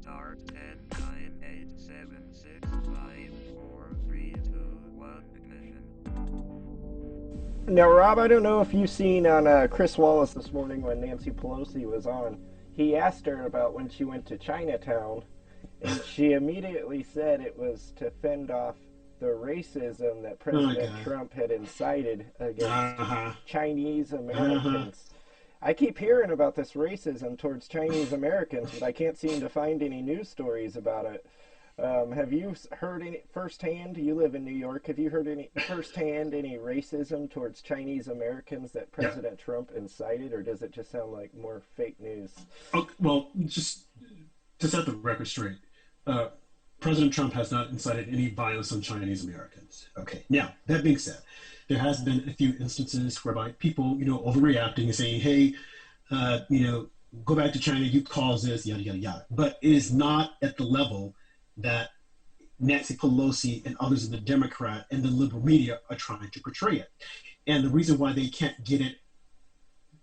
start 10, 9, 8, 7, 6, 5, 4, 3, 2, 1, ignition. Now, Rob, I don't know if you've seen on Chris Wallace this morning when Nancy Pelosi was on. He asked her about when she went to Chinatown, and she immediately said it was to fend off the racism that Oh President God. Trump had incited against Uh-huh. Chinese Uh-huh. Americans. I keep hearing about this racism towards Chinese Americans, but I can't seem to find any news stories about it. Have you heard any firsthand? You live in New York. Have you heard any firsthand any racism towards Chinese Americans that Yeah. President Trump incited, or does it just sound like more fake news? Okay, well, just to set the record straight, uh, President Trump has not incited any violence on Chinese Americans. Okay. Now, that being said, there has been a few instances whereby people, overreacting and saying, "Hey, go back to China. You caused this, yada yada yada." But it is not at the level that Nancy Pelosi and others in the Democrat and the liberal media are trying to portray it. And the reason why they can't get it,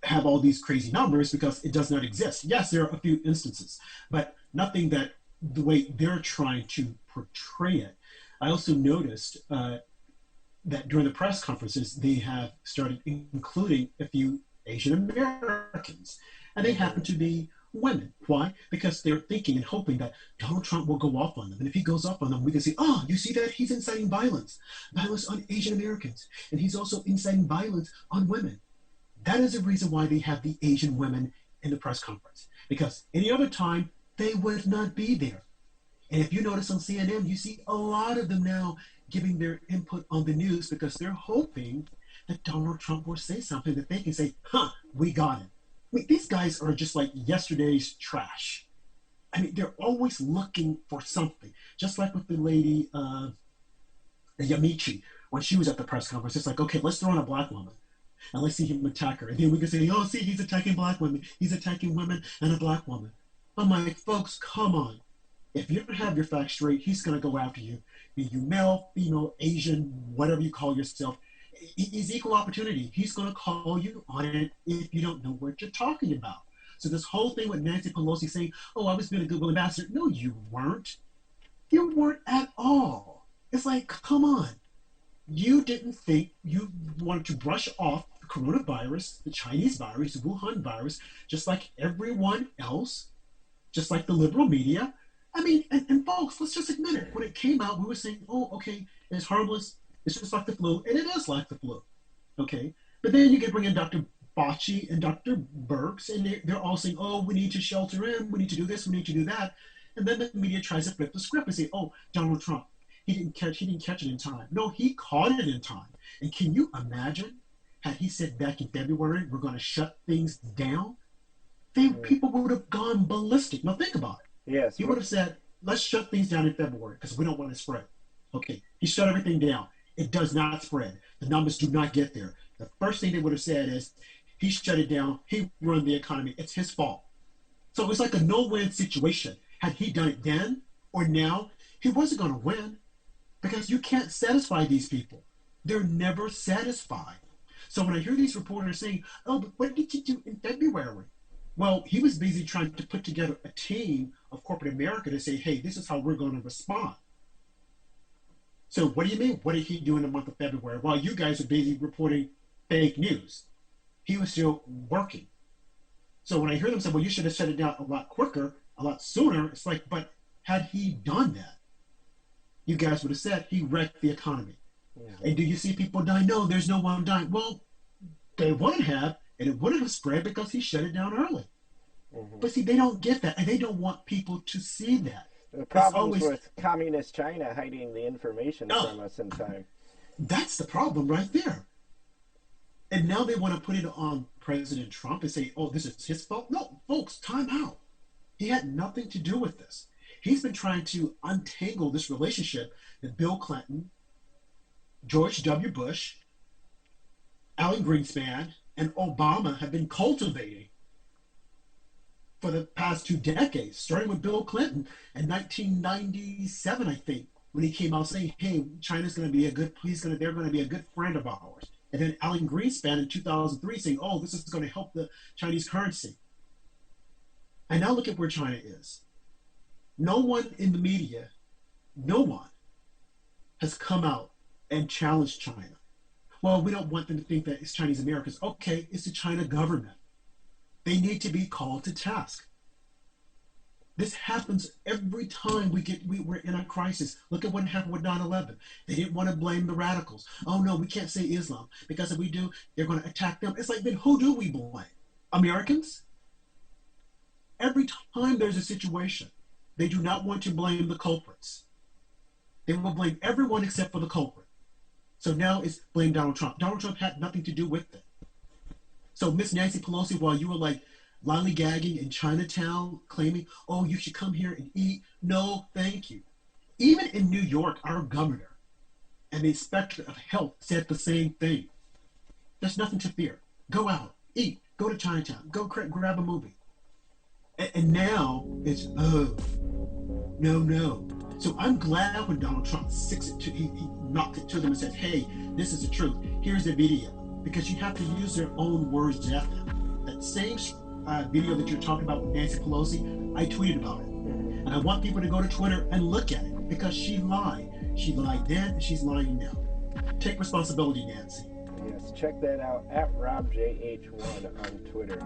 have all these crazy numbers, because it does not exist. Yes, there are a few instances, but nothing that the way they're trying to portray it. I also noticed that during the press conferences, they have started including a few Asian Americans, and they happen Hmm. to be women. Why? Because they're thinking and hoping that Donald Trump will go off on them. And if he goes off on them, we can say, oh, you see that? He's inciting violence, violence on Asian Americans. And he's also inciting violence on women. That is the reason why they have the Asian women in the press conference. Because any other time, they would not be there. And if you notice on CNN, you see a lot of them now giving their input on the news because they're hoping that Donald Trump will say something that they can say, huh, we got it. I mean, these guys are just like yesterday's trash. I mean, they're always looking for something. Just like with the lady, Yamichi, when she was at the press conference, it's like, okay, let's throw in a black woman and let's see him attack her. And then we can say, oh, see, he's attacking black women. He's attacking women and a black woman. I'm like, folks, come on. If you don't have your facts straight, he's going to go after you. Be you male, female, Asian, whatever you call yourself. He's equal opportunity. He's going to call you on it if you don't know what you're talking about. So this whole thing with Nancy Pelosi saying, oh, I was being a goodwill ambassador. No, you weren't. You weren't at all. It's like, come on. You didn't think you wanted to brush off the coronavirus, the Chinese virus, the Wuhan virus, just like everyone else, just like the liberal media. I mean, and folks, let's just admit it. When it came out, we were saying, oh, okay, it's harmless. It's just like the flu. And it is like the flu. Okay. But then you get bring in Dr. Fauci and Dr. Birx, and they're all saying, oh, we need to shelter in. We need to do this. We need to do that. And then the media tries to flip the script and say, oh, Donald Trump, he didn't catch it in time. No, he caught it in time. And can you imagine had he said back in February, we're going to shut things down? Then Mm. people would have gone ballistic. Now think about it. Yes. He would have said, let's shut things down in February because we don't want to spread. Okay, he shut everything down. It does not spread. The numbers do not get there. The first thing they would have said is, he shut it down. He ruined the economy. It's his fault. So it's like a no-win situation. Had he done it then or now, he wasn't going to win because you can't satisfy these people. They're never satisfied. So when I hear these reporters saying, oh, but what did you do in February? Well, he was busy trying to put together a team of corporate America to say, hey, this is how we're going to respond. So what do you mean? What did he do in the month of February? While you guys are busy reporting fake news, he was still working. So when I hear them say, well, you should have shut it down a lot quicker, a lot sooner, it's like, but had he done that, you guys would have said he wrecked the economy. And Hmm. do you see people die? No, there's no one dying. Well, they wouldn't have, and it wouldn't have spread because he shut it down early. Hmm. But see, they don't get that, and they don't want people to see that. The It's problems always, with communist China hiding the information oh, from us in time. that's the problem right there. And now they want to put it on President Trump and say, oh, this is his fault. No, folks, time out. He had nothing to do with this. He's been trying to untangle this relationship that Bill Clinton, George W. Bush, Alan Greenspan, and Obama have been cultivating for the past 2 decades, starting with Bill Clinton in 1997, I think, when he came out saying, "Hey, China's going to be a good, they're going to be a good friend of ours." And then Alan Greenspan in 2003 saying, "Oh, this is going to help the Chinese currency." And now look at where China is. No one in the media, no one has come out and challenged China. Well, we don't want them to think that it's Chinese Americans. Okay, it's the China government. They need to be called to task. This happens every time we're in a crisis. Look at what happened with 9/11. They didn't want to blame the radicals. Oh no, we can't say Islam because if we do, they're going to attack them. It's like, then who do we blame? Americans? Every time there's a situation, they do not want to blame the culprits. They will blame everyone except for the culprit. So now it's blame Donald Trump. Donald Trump had nothing to do with it. So Miss Nancy Pelosi, while you were like lollygagging in Chinatown, claiming, "Oh, you should come here and eat," no, thank you. Even in New York, our governor and the inspector of health said the same thing. There's nothing to fear. Go out, eat, go to Chinatown, go grab a movie. And now it's, oh, no, no. So I'm glad when Donald Trump he knocked it to them and said, "Hey, this is the truth. Here's the video," because you have to use their own words at them. That same video that you're talking about with Nancy Pelosi, I tweeted about it, and I want people to go to Twitter and look at it because she lied. She lied then, and she's lying now. Take responsibility, Nancy. Yes, check that out at RobJH1 on Twitter.